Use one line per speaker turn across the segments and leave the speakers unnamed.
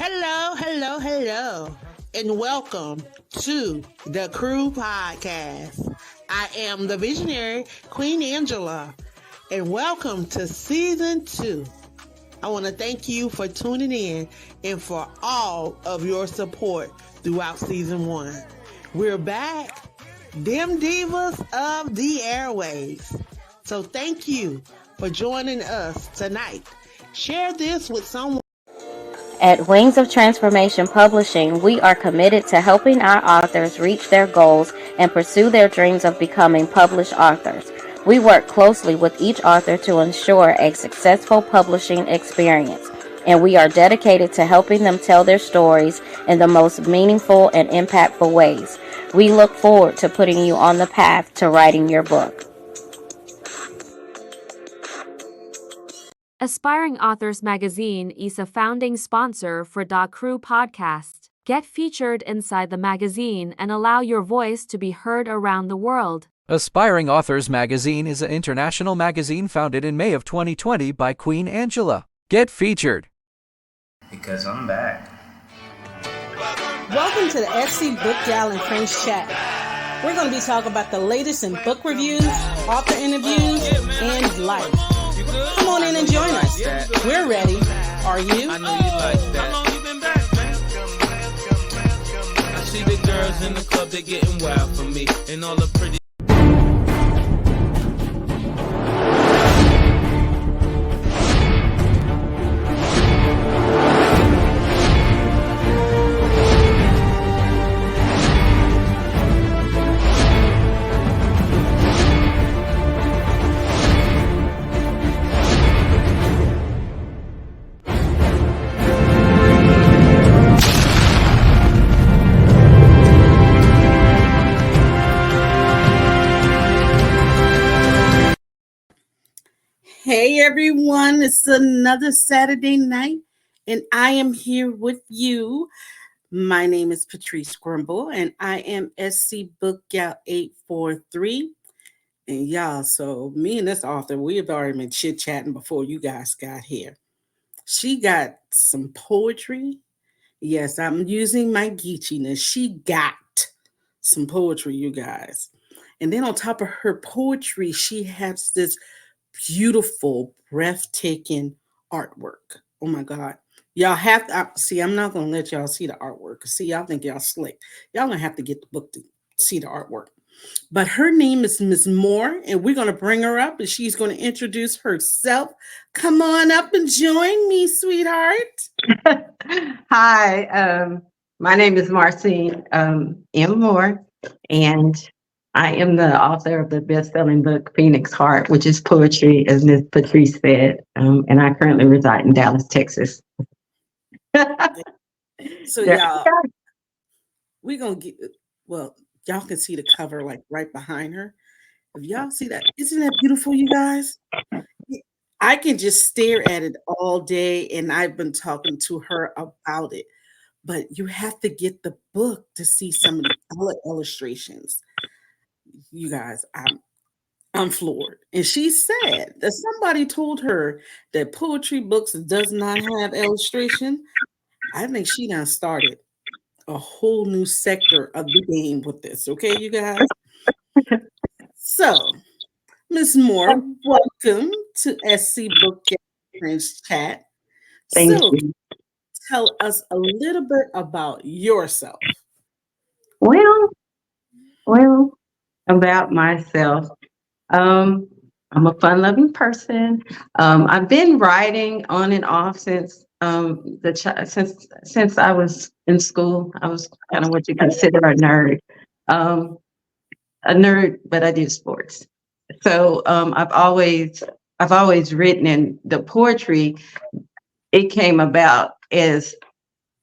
Hello, hello, hello, and welcome to the Crew Podcast. I am the visionary Queen Angela, and welcome to Season 2. I want to thank you for tuning in and for all of your support throughout Season 1. We're back, them divas of the airwaves. So thank you for joining us tonight. Share this with someone.
At Wings of Transformation Publishing, we are committed to helping our authors reach their goals and pursue their dreams of becoming published authors. We work closely with each author to ensure a successful publishing experience, and we are dedicated to helping them tell their stories in the most meaningful and impactful ways. We look forward to putting you on the path to writing your book.
Aspiring Authors Magazine is a founding sponsor for Da Crew Podcast. Get featured inside the magazine and allow your voice to be heard around the world.
Aspiring Authors Magazine is an international magazine founded in May of 2020 by Queen Angela. Get featured.
Because I'm back.
Welcome to the SC Book Gal and Friends Chat. We're going to be talking about the latest in book reviews, author interviews, and life. Come on in and join us. We're ready. Are you?
I know you like that. How long you been back, man? I see the girls in the club, they're getting wild for me. And all the pretty
Hey everyone, it's another Saturday night, and I am here with you. My name is Patrice Grimball, and I am SC Book Gal 843. And y'all, so me and this author, we have already been chit-chatting before you guys got here. She got some poetry. Yes, I'm using my geechiness. She got some poetry, you guys. And then on top of her poetry, she has this beautiful, breathtaking artwork. Oh my God. Y'all have to see, I'm not going to let y'all see the artwork. See, y'all think y'all slick. Y'all going to have to get the book to see the artwork. But her name is Ms. Moore, and we're going to bring her up, and she's going to introduce herself. Come on up and join me, sweetheart.
Hi, my name is Marcine M. Moore, and I am the author of the best-selling book, Phoenix Heart, which is poetry, as Ms. Patrice said, and I currently reside in Dallas, Texas.
So y'all, we're going to get, well, y'all can see the cover like right behind her. If y'all see that, isn't that beautiful, you guys? I can just stare at it all day, and I've been talking to her about it. But you have to get the book to see some of the illustrations. You guys, I'm floored. And she said that somebody told her that poetry books does not have illustration. I think she done started a whole new sector of the game with this. Okay, you guys? So, Ms. Moore, welcome to SC Book Friends Chat.
Thank you.
Tell us a little bit about yourself.
Well, about myself. I'm a fun-loving person. I've been writing on and off since since I was in school. I was kind of what you consider a nerd. But I did sports. So I've always written, and the poetry, it came about as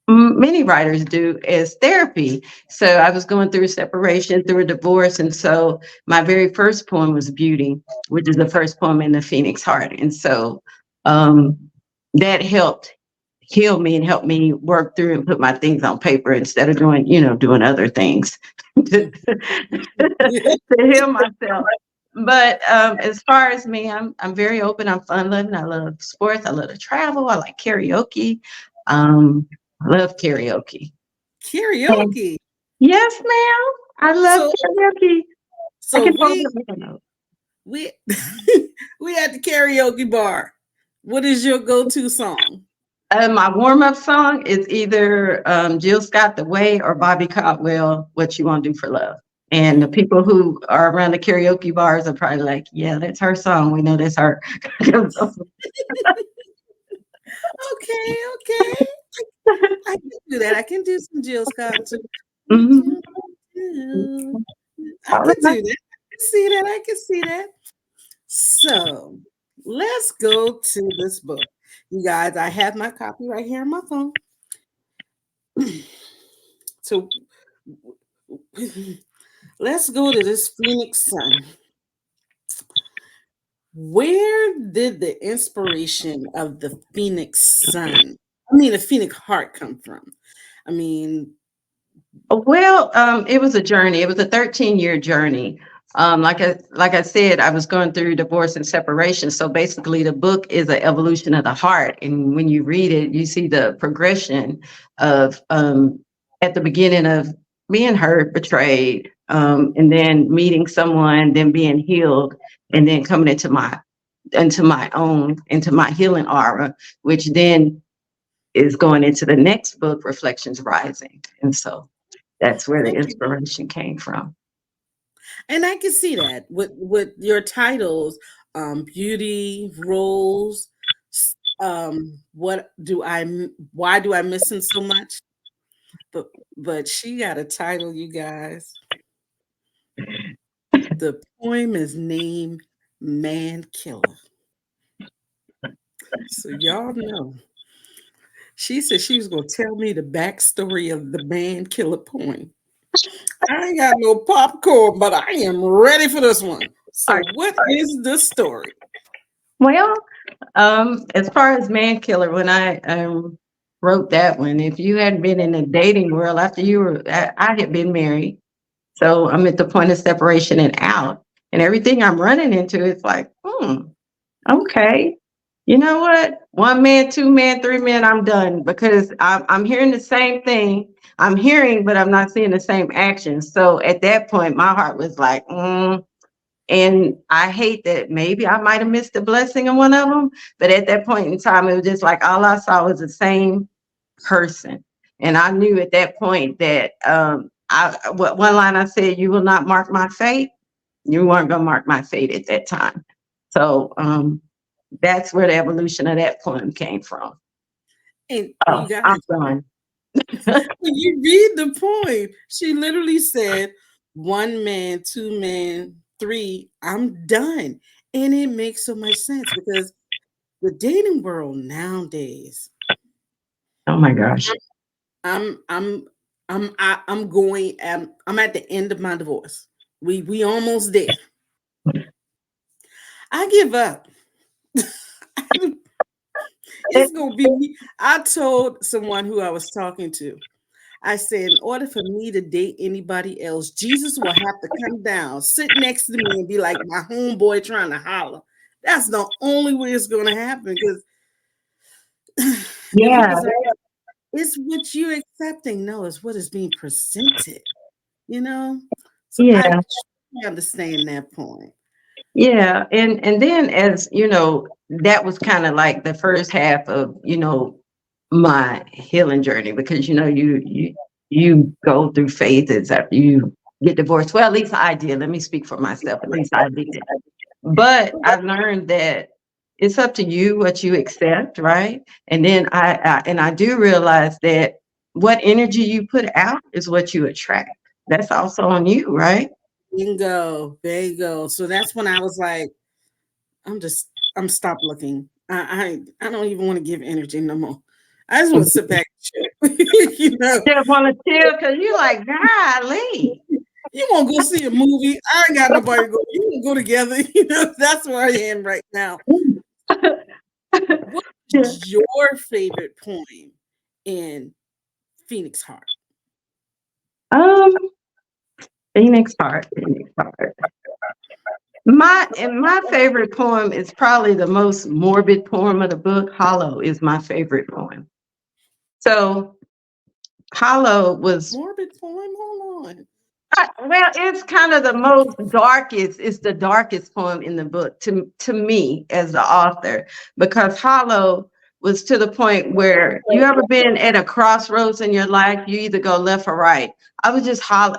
many writers do, as therapy. So I was going through a separation, through a divorce, and so my very first poem was Beauty, which is the first poem in the Phoenix Heart. And so that helped heal me and help me work through and put my things on paper instead of doing other things to heal myself. But as far as me, I'm very open. I'm fun loving. I love sports. I love to travel. I like karaoke. I love karaoke. And
Karaoke.
yes, ma'am. I love
So
karaoke. I
so
can hold
we
the piano.
we we at the karaoke bar. What is your go-to song?
My warm-up song is either Jill Scott "The Way" or Bobby Caldwell "What You Want to Do for Love." And the people who are around the karaoke bars are probably like, "Yeah, that's her song. We know that's her."
Okay, okay. I can do that. I can do some Jill Scott too. What
Mhm.
you do? I
All
can
right.
do that. I can see that. I can see that. So let's go to this book. You guys, I have my copy right here on my phone. So let's go to this Phoenix Sun. Where did the inspiration of the Phoenix Sun, the Phoenix Heart, come from? I mean,
Well, it was a journey. It was a 13-year journey. Like I said, I was going through divorce and separation. So basically, the book is an evolution of the heart. And when you read it, you see the progression of at the beginning of being hurt, betrayed, and then meeting someone, then being healed, and then coming into my healing aura, which then is going into the next book, Reflections Rising. And so that's where the
okay.
inspiration came from.
And I can see that with your titles, Beauty, Rose, why do I miss him so much? But she got a title, you guys. The poem is named Man Killer. So y'all know. She said she was gonna tell me the backstory of the Man Killer poem. I ain't got no popcorn, but I am ready for this one. So what is the story?
Well, as far as Man Killer, when I wrote that one, if you hadn't been in the dating world after I had been married. So I'm at the point of separation and out. And everything I'm running into is like, okay. You know what? One man, two man, three men, I'm done because I'm hearing the same thing. I'm hearing, but I'm not seeing the same action. So at that point, my heart was like, And I hate that maybe I might have missed a blessing in one of them. But at that point in time, it was just like all I saw was the same person. And I knew at that point that one line I said, "You will not mark my fate." You weren't gonna mark my fate at that time. So that's where the evolution of that poem came from.
And you
Oh,
guys,
I'm done.
when you read the poem, she literally said, one man, two men, three, I'm done. And it makes so much sense because the dating world nowadays,
Oh my gosh.
I'm I'm I'm going I'm at the end of my divorce. We almost there. I give up. It's gonna be me. I told someone who I was talking to, I said, in order for me to date anybody else, Jesus will have to come down, sit next to me, and be like my homeboy trying to holler. That's the only way it's gonna happen. Because and
Yeah,
people say it's what you're accepting. No, it's what is being presented. You know. So I
yeah,
truly understand that point.
yeah. And then as you know, that was kind of like the first half of, my healing journey because you go through phases after you get divorced. Well, at least I did. Let me speak for myself. At least I did. But I've learned that it's up to you what you accept, right? And then I do realize that what energy you put out is what you attract. That's also on you, right?
Bingo, bingo. So that's when I was like, I'm stop looking. I don't even want to give energy no more. I just want to sit back and chill.
Just want to chill because you're like, golly.
You want to go see a movie? I ain't got nobody to go. You want to go together? That's where I am right now. What
Yeah.
is your favorite poem in Phoenix Heart?
Um, Phoenix Heart, Phoenix Heart. My favorite poem is probably the most morbid poem of the book. Hollow is my favorite poem. So Hollow was
Morbid poem. Hold on.
well, it's kind of the most darkest. It's the darkest poem in the book to me as the author, because Hollow was to the point where you ever been at a crossroads in your life, you either go left or right. I was just hollow.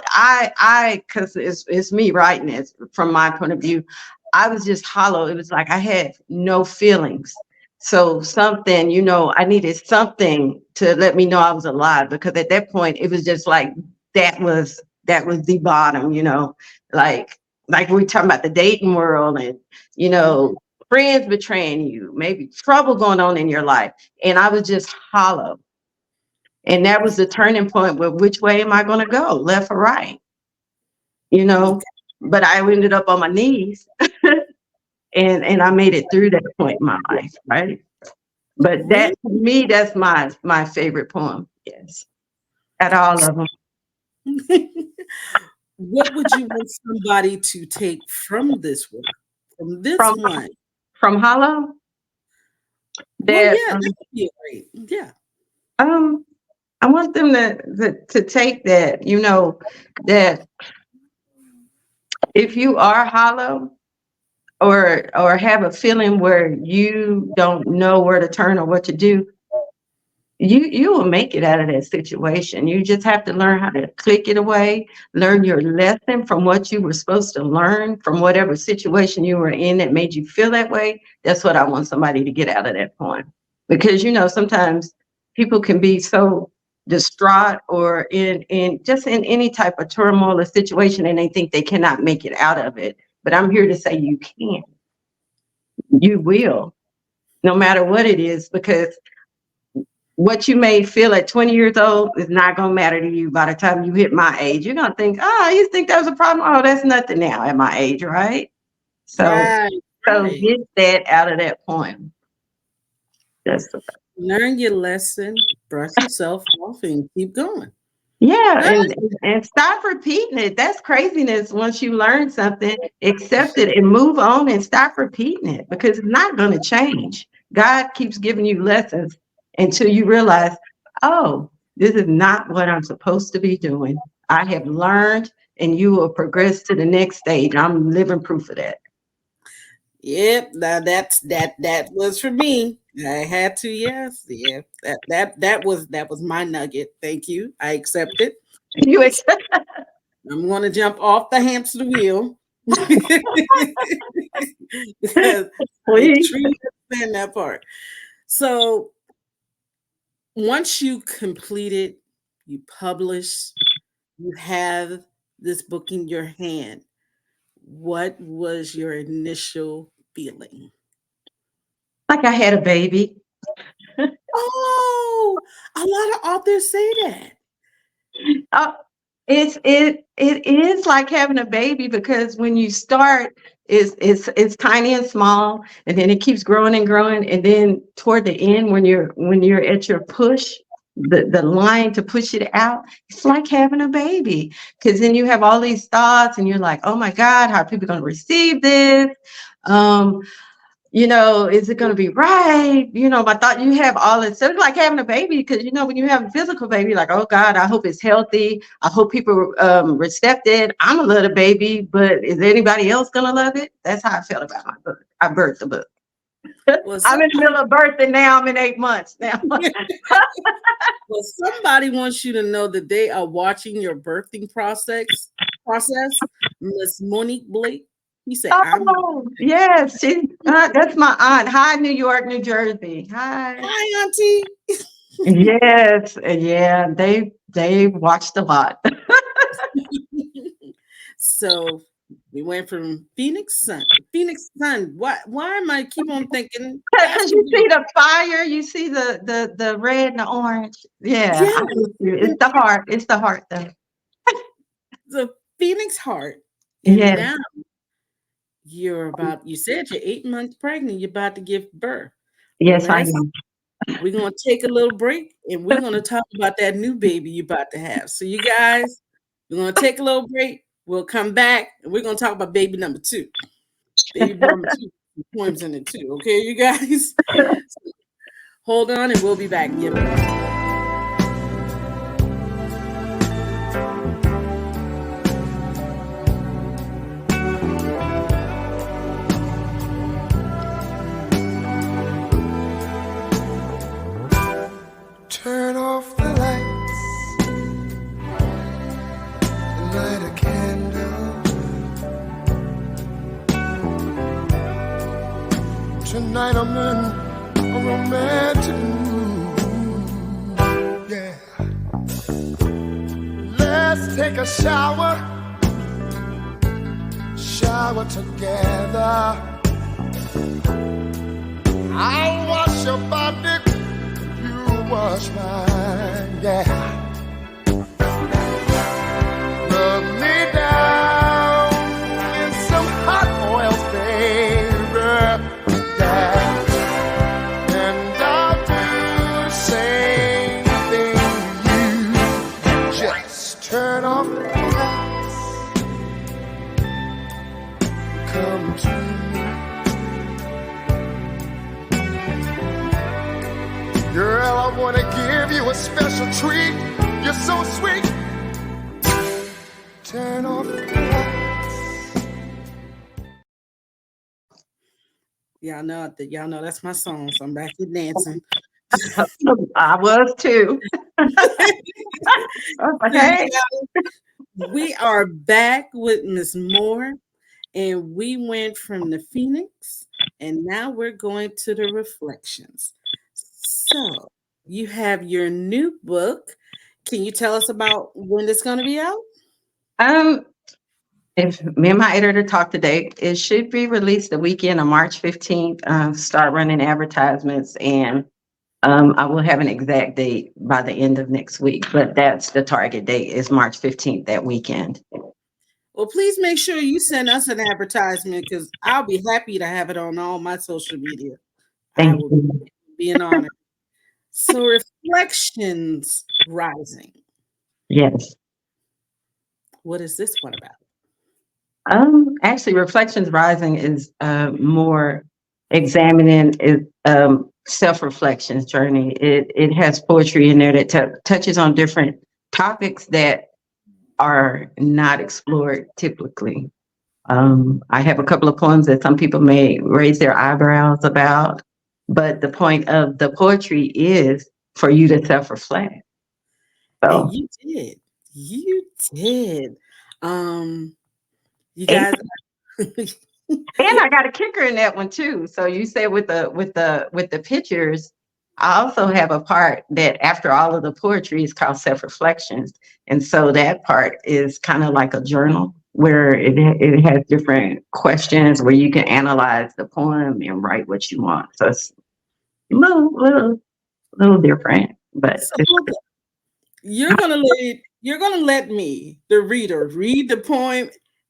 Because it's me writing it from my point of view. I was just hollow. It was like I had no feelings. So something, I needed something to let me know I was alive, because at that point it was just like that was the bottom, like we're talking about the dating world, and friends betraying you, maybe trouble going on in your life. And I was just hollow. And that was the turning point where which way am I going to go? Left or right? But I ended up on my knees and I made it through that point in my life, right? But that to me, that's my favorite poem. Yes. At all of them.
What would you want somebody to take from this work? From this one?
From Hollow?
Well, yeah, that would be great. Yeah.
I want them to take that, that if you are hollow or have a feeling where you don't know where to turn or what to do, you will make it out of that situation. You just have to learn how to click it away, learn your lesson from what you were supposed to learn from whatever situation you were in that made you feel that way. That's what I want somebody to get out of that point. Because, sometimes people can be so distraught or in any type of turmoil or situation, and they think they cannot make it out of it. But I'm here to say you can. You will, no matter what it is, because what you may feel at 20 years old is not going to matter to you by the time you hit my age. You're going to think, you think that was a problem? Oh, that's nothing now at my age, right? So get that out of that poem.
Learn your lesson, brush yourself off, and keep going.
Yeah, and stop repeating it. That's craziness. Once you learn something, accept it and move on and stop repeating it, because it's not going to change. God keeps giving you lessons until you realize, oh, this is not what I'm supposed to be doing. I have learned, and you will progress to the next stage. I'm living proof of that.
Yep, now that was for me. I had to, yes, yeah. That was my nugget. Thank you. I accept it.
You accept?
I'm going to jump off the hamster wheel. Because I truly understand that part. So once you complete it, you publish, you have this book in your hand. What was your initial feeling?
Like I had a baby.
Oh, a lot of authors say that.
It is like having a baby, because when you start, it's tiny and small, and then it keeps growing and growing, and then toward the end, when you're at your push, the line to push it out, it's like having a baby, because then you have all these thoughts, and you're like, oh my God, how are people going to receive this? Is it going to be right? I thought you have all this. So it's like having a baby, because, when you have a physical baby, like, oh God, I hope it's healthy. I hope people accept it. I'm a little baby, but is anybody else going to love it? That's how I felt about my book. I birthed the book. Well, I'm in the middle of birthing now. I'm in 8 months now.
Well, somebody wants you to know that they are watching your birthing process. Miss Monique Blake. He said,
yes, that's my aunt. Hi, New York, New Jersey. Hi,
Auntie.
Yes, yeah, they watched a lot.
So we went from Phoenix Sun. Why am I keep on thinking?
Because you see the fire, you see the red and the orange. Yeah. It's the heart. It's the heart, though.
The Phoenix heart. And now you said you're 8 months pregnant, you're about to give birth.
Yes, I am.
We're going to take a little break, and we're going to talk about that new baby you're about to have. So you guys, we're going to take a little break. We'll come back, and we're going to talk about baby number 2. Baby number 2. Poems in it too. Okay, you guys? So, hold on, and we'll be back.
Tonight I'm in a romantic mood. Yeah. Let's take a shower together. I'll wash your body, you wash mine. Yeah. Rub me down in some hot oil, baby. Yeah. And I'll do the same thing to you. Just turn off the lights. Come to me. Girl, I want to give you a special treat. You're so sweet. Turn off the lights.
Y'all know that's my song, so I'm back here dancing.
I was too. Okay.
We are back with Miss Moore, and we went from the Phoenix, and now we're going to the reflections. So you have your new book. Can you tell us about when it's going to be out?
If me and my editor talk today, it should be released the weekend of March 15th. Start running advertisements, and I will have an exact date by the end of next week, but that's the target date is March 15th, that weekend.
Well, please make sure you send us an advertisement because I'll be happy to have it on all my social media.
Thank
I will
you.
be an honor. So Reflections Rising.
Yes.
What is this one about?
Actually, Reflections Rising is more examining self-reflections journey. It has poetry in there that touches on different topics that are not explored typically. I have a couple of poems that some people may raise their eyebrows about, but the point of the poetry is for you to self-reflect. So,
And you did. You guys.
and I got a kicker in that one too. So you said with the pictures, I also have a part that after all of the poetry is called self-reflections. And so that part is kind of like a journal where it has different questions where you can analyze the poem and write what you want. So it's a little different, but
So you're gonna let me, the reader, read the poem.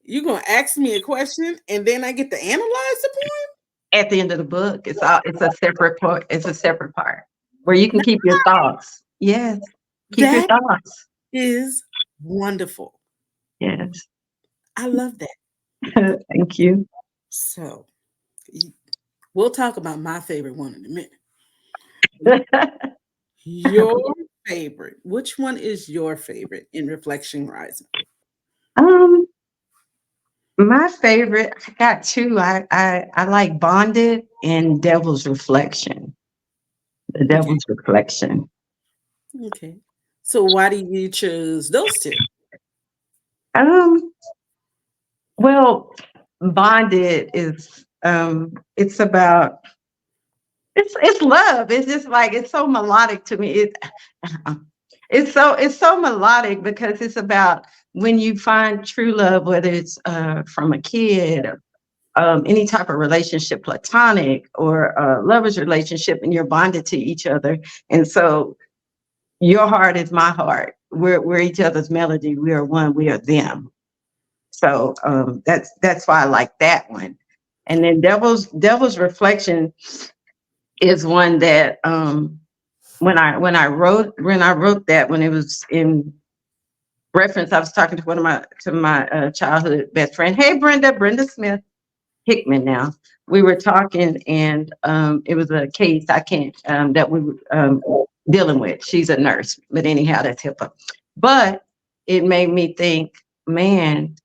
You're gonna ask me a question, and then I get to analyze the poem.
at the end of the book, it's a separate part. It's a separate part where you can keep your thoughts. Yes, keep your
That
thoughts.
is wonderful.
Yes.
I love that.
Thank you.
So we'll talk about my favorite one in a minute. Your favorite. Which one is your favorite in Reflection Rising?
My favorite, I got two. I like Bonded and Devil's Reflection. The Devil's Reflection.
Okay. So why do you choose those two?
Well, Bonded is it's about it's love. It's just like it's so melodic to me. It's so melodic because it's about when you find true love, whether it's from a kid, any type of relationship, platonic or a lover's relationship, and you're bonded to each other. And so your heart is my heart. We're each other's melody. We are one. We are them. So that's why I like that one. And then Devil's Reflection is one that when I wrote that, when it was in reference, I was talking to my childhood best friend. Hey, Brenda Smith Hickman. Now we were talking, and it was a case that we were dealing with. She's a nurse, but anyhow, that's HIPAA. But it made me think, man,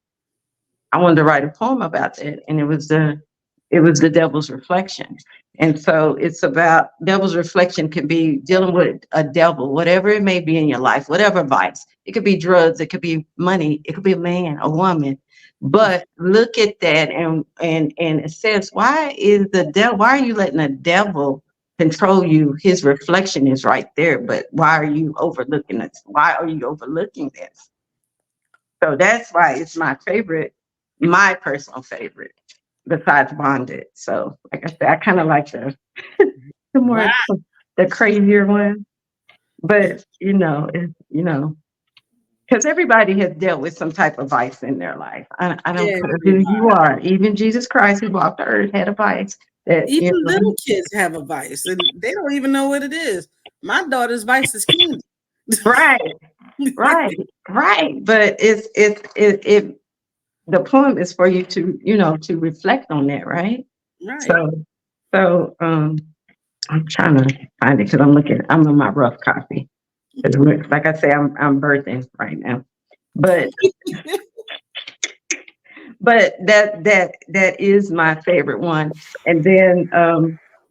I wanted to write a poem about that, and it was the Devil's Reflection. And so it's about Devil's Reflection can be dealing with a devil, whatever it may be in your life, whatever vice. It could be drugs, it could be money, it could be a man, a woman. But look at that, and it says, why are you letting the devil control you? His reflection is right there, but why are you overlooking this? Why are you overlooking this? So that's why it's my favorite, my personal favorite, besides Bonded. So like I said, I kind of like the
Wow.
more the crazier one. But because everybody has dealt with some type of vice in their life. I don't care who you are. Even Jesus Christ, who walked the earth, had a vice.
Even little kids have a vice, and they don't even know what it is. My daughter's vice is candy.
Right, right, right. But it the poem is for you to reflect on that, right?
Right.
So I'm trying to find it because I'm in my rough copy. Like I say, I'm birthing right now. But that is my favorite one. And then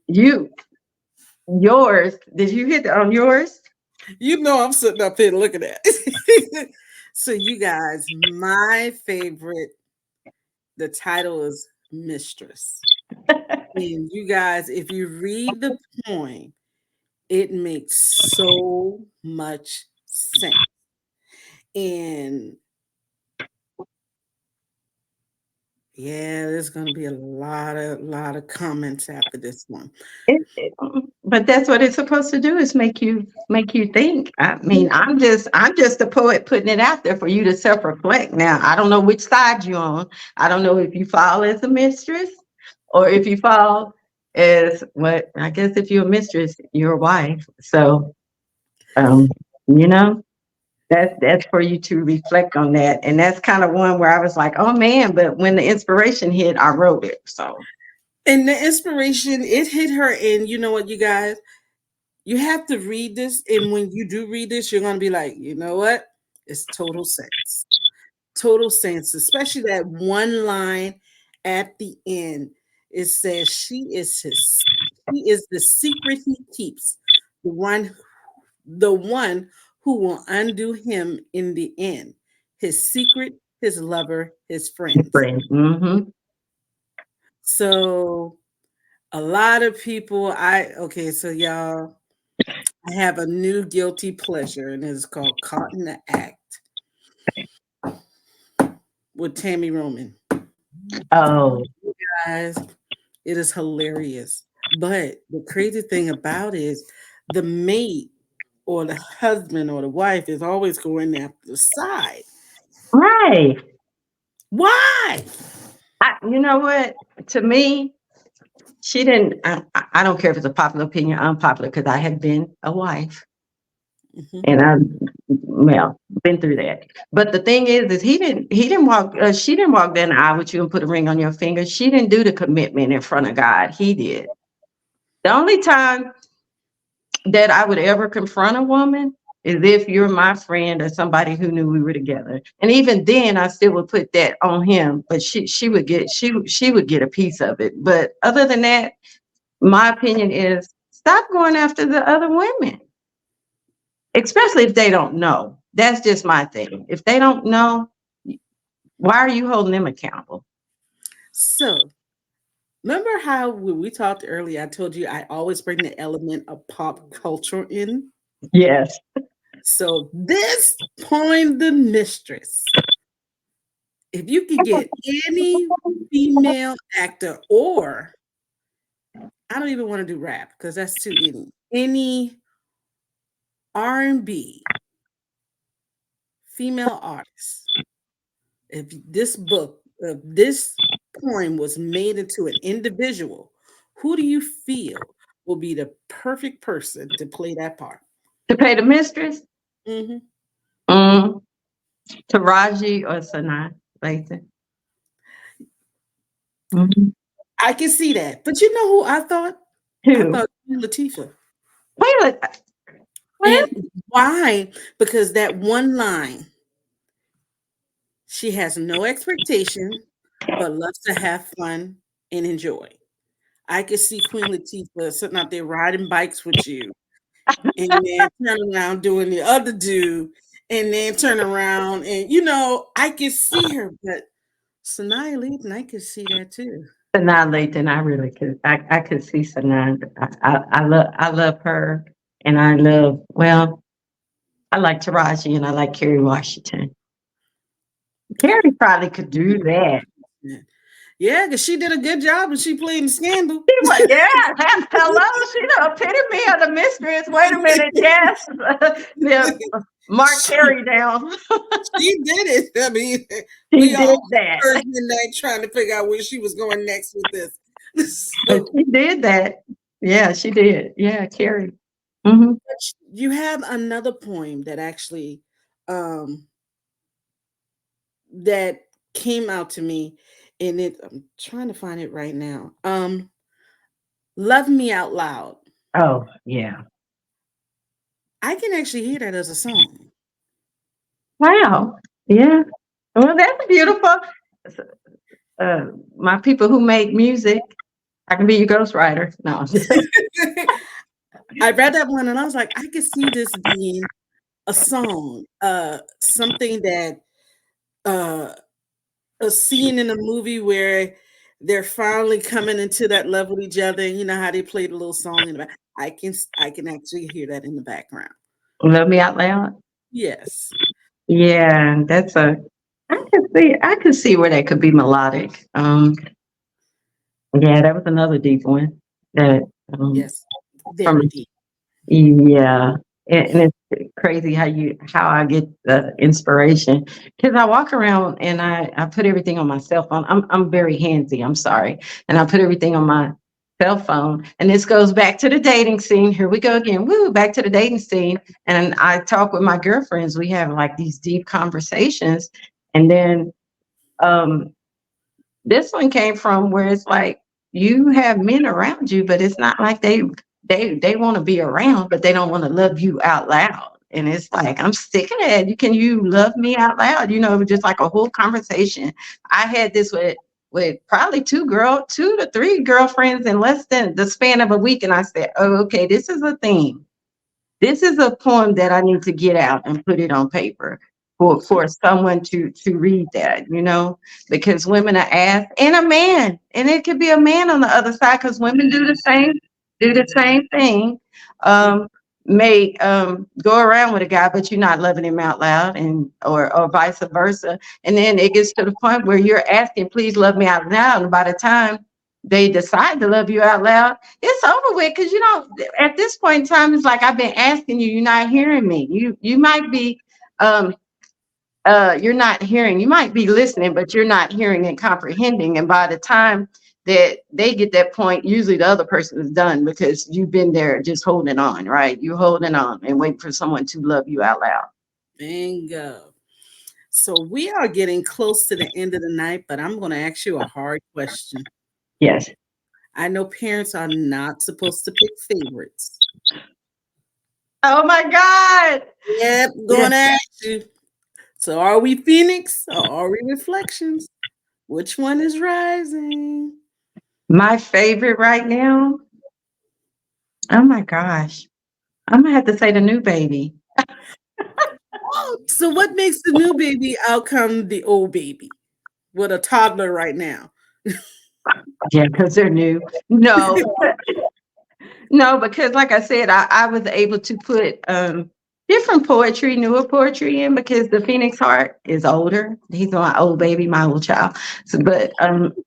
yours, did you hit on yours?
I'm sitting up here looking at. So you guys, my favorite, the title is Mistress. And you guys, if you read the poem, it makes so much sense. And yeah, there's gonna be a lot of comments after this one.
But that's what it's supposed to do, is make you think. I mean, I'm just a poet putting it out there for you to self-reflect. Now, I don't know which side you're on. I don't know if you fall as a mistress or if you fall as what, I guess if you're a mistress, you're a wife. So you know, that's for you to reflect on that. And that's kind of one where I was like, oh man, but when the inspiration hit, I wrote it. So
And the inspiration, it hit her. And you know what, you guys, you have to read this. And when you do read this, you're going to be like, you know what? It's total sense. Total sense, especially that one line at the end. It says, she is the secret he keeps, the one who will undo him in the end. His secret, his lover, his friends.
mm-hmm.
So a lot of people, so y'all, I have a new guilty pleasure, and it's called Caught in the Act with Tammy Roman.
Oh,
Guys, it is hilarious. But the crazy thing about it is the mate or the husband or the wife is always going after the side.
right.
Why?
You know what? To me, she didn't. I don't care if it's a popular opinion, unpopular, because I have been a wife, and I've been through that. But the thing is he didn't walk. She didn't walk down the aisle with you and put a ring on your finger. She didn't do the commitment in front of God. He did. The only time that I would ever confront a woman is if you're my friend or somebody who knew we were together. And even then I still would put that on him, but she would get a piece of it. But other than that, my opinion is stop going after the other women, especially if they don't know. That's just my thing. If they don't know, why are you holding them accountable?
So remember how when we talked earlier, I told you I always bring the element of pop culture in?
Yes.
So this poem, The Mistress, if you could get any female actor, or I don't even want to do rap because that's too any R&B female artist, if this poem was made into an individual, who do you feel will be the perfect person to play that part?
To pay the mistress?
Mm-hmm.
Taraji or Sanaa Lathan. Mm-hmm.
I can see that. But you know who I thought?
Who?
I thought Latifah.
Wait,
And why? Because that one line, she has no expectation, but loves to have fun and enjoy. I could see Queen Latifah sitting out there riding bikes with you, and then turn around doing the other dude, and then turn around, and I could see her. But Sanaa Lathan, I could see that too.
Sanaa Lathan, I really could. I could see Sanaa. I love her, and I like Taraji, and I like Kerry Washington. Kerry probably could do that.
Yeah, because she did a good job and she played in Scandal.
Like, yeah, hello, she the epitome of the mistress. Wait a minute, yes. Yeah, mark Carey down.
She did it. I mean,
She
we
did
all
that.
Thursday night trying to figure out where she was going next with this.
But she did that. Yeah, she did. Yeah, Carrie. Mm-hmm.
You have another poem that actually that came out to me, and I'm trying to find it right now. Love Me Out Loud.
Oh, yeah.
I can actually hear that as a song.
Wow. Yeah. Well, that's beautiful. My people who make music, I can be your ghostwriter. No.
I read that one and I was like, I could see this being a song, something that a scene in a movie where they're finally coming into that love with each other. You know how they played a little song in the back. I can actually hear that in the background.
Love Me Out Loud.
Yes.
Yeah, I could see where that could be melodic. Yeah, that was another deep one. That
Yes.
from
Very deep.
Yeah, and it's crazy how I get the inspiration because I walk around and I put everything on my cell phone. I'm very handsy. I'm sorry, and I put everything on my cell phone. And this goes back to the dating scene. Here we go again. Woo, back to the dating scene. And I talk with my girlfriends. We have like these deep conversations, and then this one came from where it's like you have men around you, but it's not like they want to be around, but they don't want to love you out loud. And it's like I'm sick of that. Can you love me out loud? Just like a whole conversation. I had this with probably two to three girlfriends in less than the span of a week, and I said, "Oh, okay, this is a theme. This is a poem that I need to get out and put it on paper for someone to read that, because women are asked, and a man, and it could be a man on the other side, because women do the same thing. May go around with a guy, but you're not loving him out loud, and or vice versa. And then it gets to the point where you're asking, please love me out loud. And by the time they decide to love you out loud, it's over with, because at this point in time, it's like I've been asking you, you're not hearing me. You might be you're not hearing, you might be listening, but you're not hearing and comprehending. And by the time that they get that point, usually the other person is done, because you've been there just holding on, right? You're holding on and waiting for someone to love you out loud.
Bingo. So we are getting close to the end of the night, but I'm going to ask you a hard question.
Yes.
I know parents are not supposed to pick favorites.
Oh my God.
Yep, going to ask you. So are we Phoenix or are we Reflections? Which one is rising?
My favorite right now? Oh my gosh. I'm gonna have to say the new baby.
Oh, so what makes the new baby outcome the old baby with a toddler right now?
Yeah, because they're new. No, no, because like I said, I was able to put different poetry, newer poetry in, because the Phoenix Heart is older. He's my old baby, my old child. So, but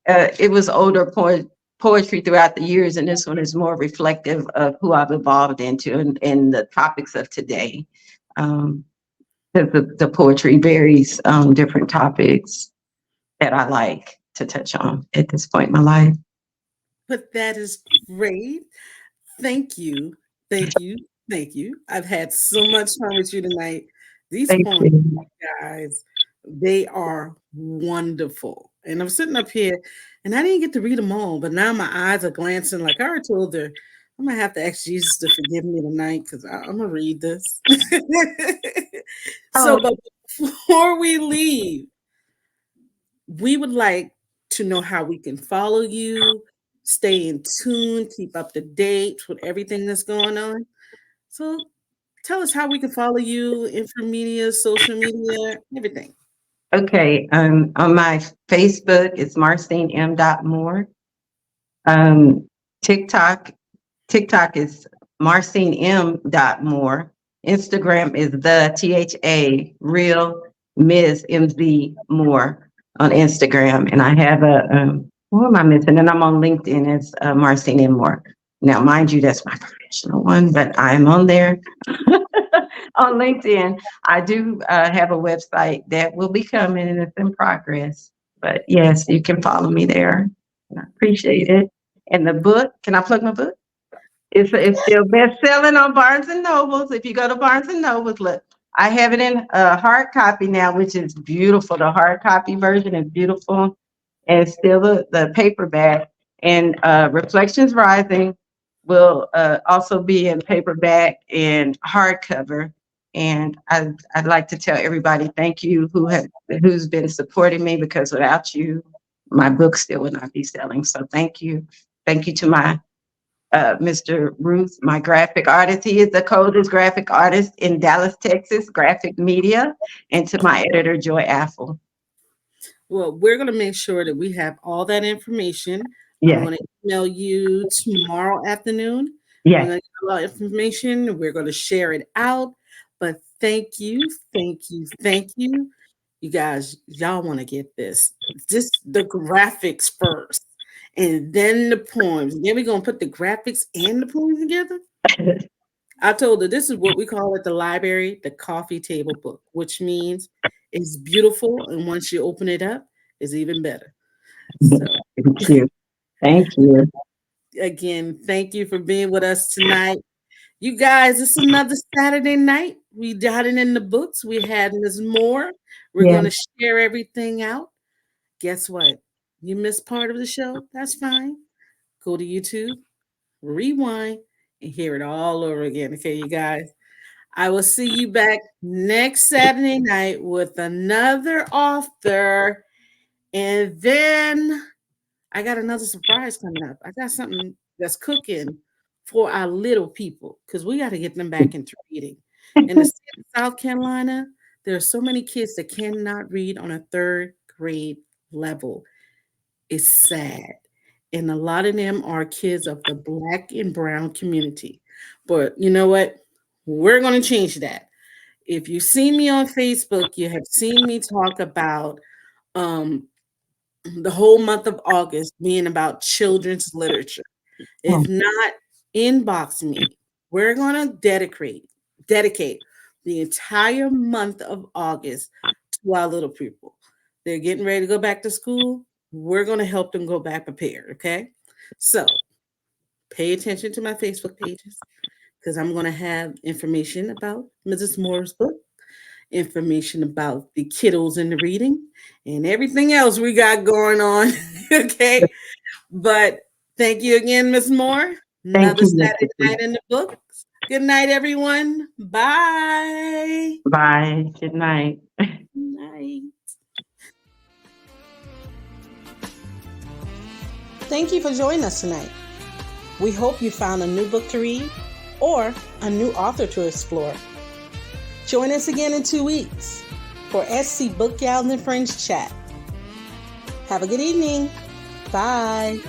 it was older poetry throughout the years, and this one is more reflective of who I've evolved into and the topics of today. The poetry varies different topics that I like to touch on at this point in my life.
But that is great. Thank you. Thank you. Thank you. I've had so much fun with you tonight. These
Thank
poems,
you.
guys, they are wonderful. And I'm sitting up here and I didn't get to read them all, but now my eyes are glancing. Like I already told her, I'm going to have to ask Jesus to forgive me tonight, because I'm going to read this. So, but before we leave, we would like to know how we can follow you, stay in tune, keep up to date with everything that's going on. So tell us how we can follow you, social media, everything.
Okay. On my Facebook, it's marcinem.moore. TikTok is marcinem.moore. Instagram is the THA real Ms. MZ Moore on Instagram. And I have what am I missing? And I'm on LinkedIn as Marcine M. Moore. Now, mind you, that's my professional one, but I'm on there. On LinkedIn, I do have a website that will be coming and it's in progress. But yes, you can follow me there. I appreciate it. And the book, can I plug my book? It's still best selling on Barnes and Nobles. If you go to Barnes and Nobles, look, I have it in hard copy now, which is beautiful. The hard copy version is beautiful, and still the paperback. And Reflections Rising will also be in paperback and hardcover. And I'd like to tell everybody thank you who's been supporting me, because without you, my book still would not be selling. So thank you. Thank you to my Mr. Ruth, my graphic artist. He is the coldest graphic artist in Dallas, Texas, graphic media, and to my editor, Joy Apple.
Well, we're going to make sure that we have all that information.
Yeah.
I'm going to email you tomorrow afternoon.
Yeah.
I'm going to get a lot of information. We're going to share it out. But thank you. You guys, y'all want to get this. Just the graphics first. And then the poems. Then we're going to put the graphics and the poems together. I told her this is what we call at the library, the coffee table book, which means it's beautiful. And once you open it up, it's even better. So,
thank you. Thank you.
Again, thank you for being with us tonight. You guys, it's another Saturday night. We got it in the books. We had Ms. Moore. We're going to share everything out. Guess what? You missed part of the show? That's fine. Go to YouTube, rewind, and hear it all over again. Okay, you guys. I will see you back next Saturday night with another author. And then I got another surprise coming up. I got something that's cooking for our little people, because we got to get them back into reading. In the state of South Carolina, there are so many kids that cannot read on a 3rd grade level. It's sad. And a lot of them are kids of the Black and brown community. But you know what? We're going to change that. If you see me on Facebook, you have seen me talk about the whole month of August being about children's literature. If not, inbox me. We're going to dedicate the entire month of August to our little people. They're getting ready to go back to school. We're going to help them go back prepared, okay? So pay attention to my Facebook pages, because I'm going to have information about Mrs. Moore's book, information about the kiddos in the reading, and everything else we got going on, okay? But thank you again, Ms. Moore. Another Saturday night in the books. Good night, everyone. Bye.
Bye. Good night.
Good night. Thank you for joining us tonight. We hope you found a new book to read or a new author to explore. Join us again in 2 weeks for SC Book Gals and Friends Chat. Have a good evening. Bye.